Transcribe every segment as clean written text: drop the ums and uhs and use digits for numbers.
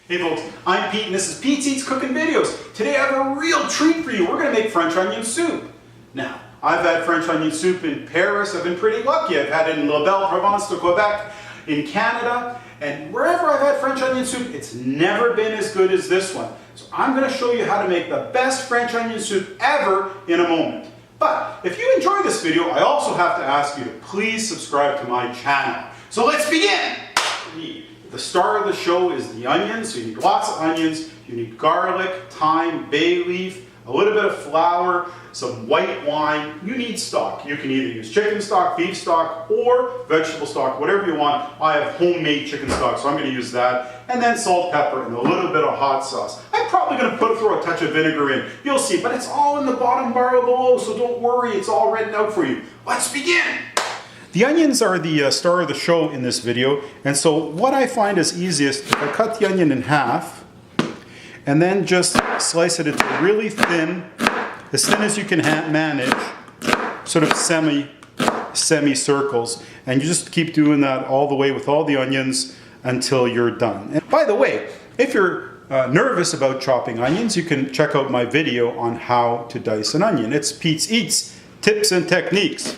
Hey folks, I'm Pete and this is Pete's Eats Cooking Videos. Today I have a real treat for you. We're going to make French onion soup. Now, I've had French onion soup in Paris. I've been pretty lucky. I've had it in La Belle Province de Quebec, in Canada, and wherever I've had French onion soup, it's never been as good as this one. So I'm going to show you how to make the best French onion soup ever in a moment. But if you enjoy this video, I also have to ask you to please subscribe to my channel. So let's begin! The star of the show is the onions, so you need lots of onions, you need garlic, thyme, bay leaf, a little bit of flour, some white wine. You need stock. You can either use chicken stock, beef stock, or vegetable stock, whatever you want. I have homemade chicken stock, so I'm going to use that. And then salt, pepper, and a little bit of hot sauce. I'm probably going to throw a touch of vinegar in. You'll see, but it's all in the bottom barrel below, so don't worry, it's all written out for you. Let's begin! The onions are the star of the show in this video, and so what I find is easiest, if I cut the onion in half, and then just slice it into really thin, as thin as you can manage, sort of semi-circles, and you just keep doing that all the way with all the onions until you're done. And by the way, if you're nervous about chopping onions, you can check out my video on how to dice an onion. It's Pete's Eats, Tips and Techniques.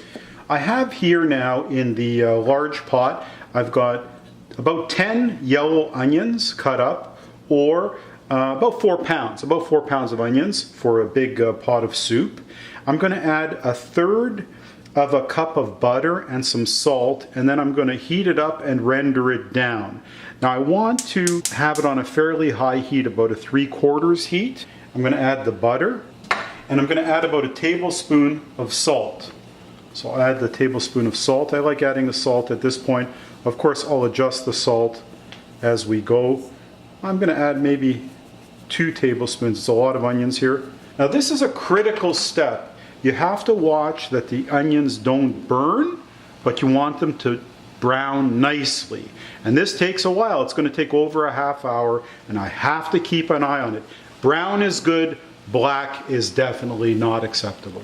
I have here now in the large pot, I've got about 10 yellow onions cut up, or about 4 pounds of onions for a big pot of soup. I'm going to add 1/3 of a cup of butter and some salt, and then I'm going to heat it up and render it down. Now I want to have it on a fairly high heat, about a 3/4 heat. I'm going to add the butter, and I'm going to add about a tablespoon of salt. So I'll add the tablespoon of salt. I like adding the salt at this point. Of course, I'll adjust the salt as we go. I'm going to add maybe 2 tablespoons. It's a lot of onions here. Now this is a critical step. You have to watch that the onions don't burn, but you want them to brown nicely. And this takes a while. It's going to take over a half hour, and I have to keep an eye on it. Brown is good, black is definitely not acceptable.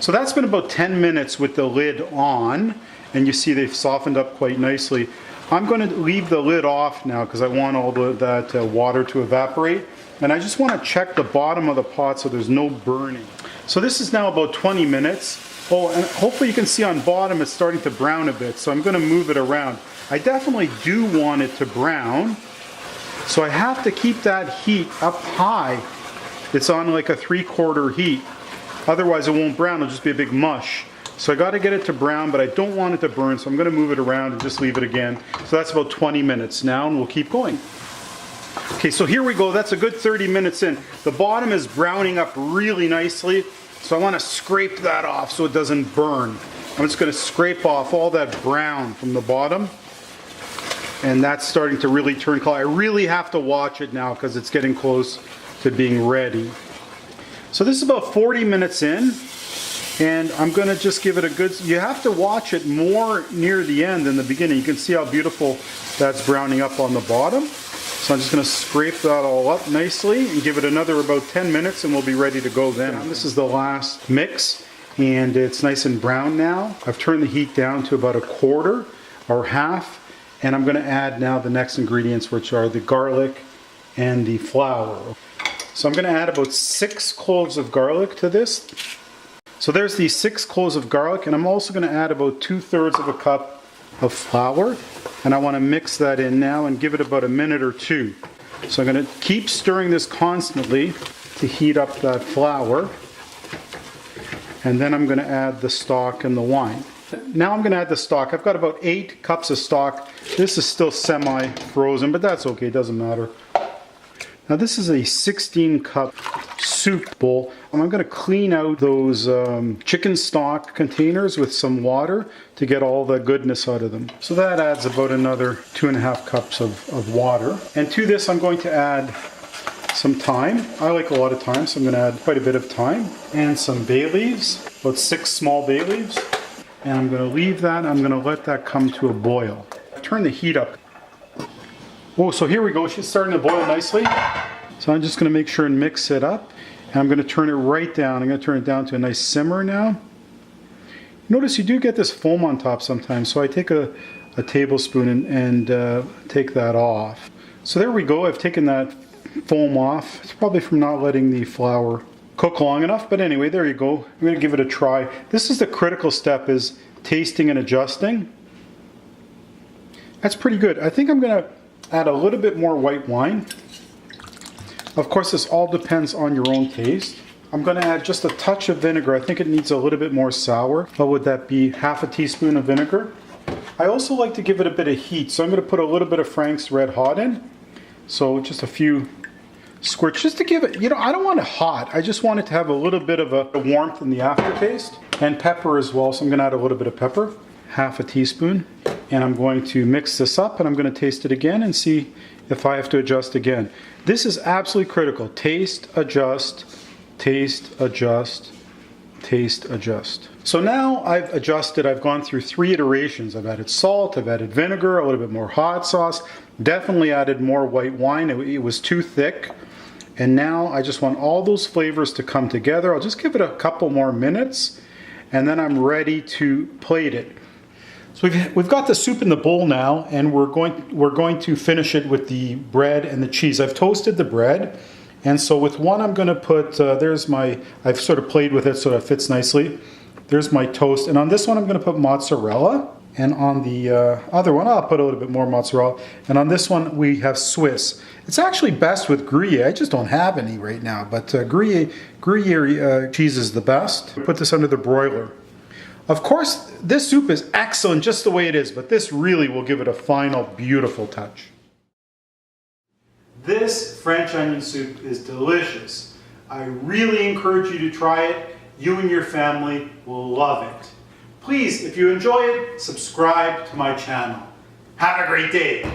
So that's been about 10 minutes with the lid on, and you see they've softened up quite nicely. I'm going to leave the lid off now because I want all that water to evaporate, and I just want to check the bottom of the pot so there's no burning. So this is now about 20 minutes. Oh, and hopefully you can see on bottom it's starting to brown a bit, so I'm going to move it around. I definitely do want it to brown, so I have to keep that heat up high. It's on like a 3/4 heat. Otherwise it won't brown, it'll just be a big mush. So I got to get it to brown, but I don't want it to burn, so I'm going to move it around and just leave it again. So that's about 20 minutes now, and we'll keep going. Okay, so here we go. That's a good 30 minutes in. The bottom is browning up really nicely, so I want to scrape that off so it doesn't burn. I'm just going to scrape off all that brown from the bottom, and that's starting to really turn color. I really have to watch it now because it's getting close to being ready. So this is about 40 minutes in, and I'm going to just give it a good, you have to watch it more near the end than the beginning. You can see how beautiful that's browning up on the bottom. So I'm just going to scrape that all up nicely and give it another about 10 minutes and we'll be ready to go then. And this is the last mix, and it's nice and brown now. I've turned the heat down to about 1/4 or half, and I'm going to add now the next ingredients, which are the garlic and the flour. So I'm going to add about 6 cloves of garlic to this. So there's the 6 cloves of garlic, and I'm also going to add about 2/3 of a cup of flour. And I want to mix that in now and give it about a minute or 2. So I'm going to keep stirring this constantly to heat up that flour. And then I'm going to add the stock and the wine. Now I'm going to add the stock. I've got about 8 cups of stock. This is still semi-frozen, but that's okay, it doesn't matter. Now this is a 16-cup soup bowl. I'm going to clean out those chicken stock containers with some water to get all the goodness out of them. So that adds about another 2.5 cups of water. And to this I'm going to add some thyme. I like a lot of thyme, so I'm going to add quite a bit of thyme. And some bay leaves, about 6 small bay leaves. And I'm going to leave that, I'm going to let that come to a boil. Turn the heat up. Oh, so here we go. She's starting to boil nicely. So I'm just going to make sure and mix it up. And I'm going to turn it right down. I'm going to turn it down to a nice simmer now. Notice you do get this foam on top sometimes. So I take a tablespoon and take that off. So there we go. I've taken that foam off. It's probably from not letting the flour cook long enough, but anyway, there you go. I'm going to give it a try. This is the critical step, is tasting and adjusting. That's pretty good. I think I'm going to add a little bit more white wine. Of course, this all depends on your own taste. I'm going to add just a touch of vinegar. I think it needs a little bit more sour. What would that be? Half a teaspoon of vinegar. I also like to give it a bit of heat, so I'm going to put a little bit of Frank's Red Hot in. So just a few squirts, just to give it, you know, I don't want it hot. I just want it to have a little bit of a warmth in the aftertaste. And pepper as well, so I'm going to add a little bit of pepper. Half a teaspoon. And I'm going to mix this up, and I'm going to taste it again and see if I have to adjust again. This is absolutely critical. Taste, adjust, taste, adjust, taste, adjust. So now I've adjusted. I've gone through 3 iterations. I've added salt, I've added vinegar, a little bit more hot sauce, definitely added more white wine. It was too thick. And now I just want all those flavors to come together. I'll just give it a couple more minutes, and then I'm ready to plate it. So we've got the soup in the bowl now, and we're going to finish it with the bread and the cheese. I've toasted the bread, and so with one I'm going to put, I've sort of played with it so that it fits nicely. There's my toast, and on this one I'm going to put mozzarella, and on the other one I'll put a little bit more mozzarella, and on this one we have Swiss. It's actually best with Gruyere. I just don't have any right now, but Gruyere cheese is the best. Put this under the broiler. Of course, this soup is excellent just the way it is, but this really will give it a final, beautiful touch. This French onion soup is delicious. I really encourage you to try it. You and your family will love it. Please, if you enjoy it, subscribe to my channel. Have a great day.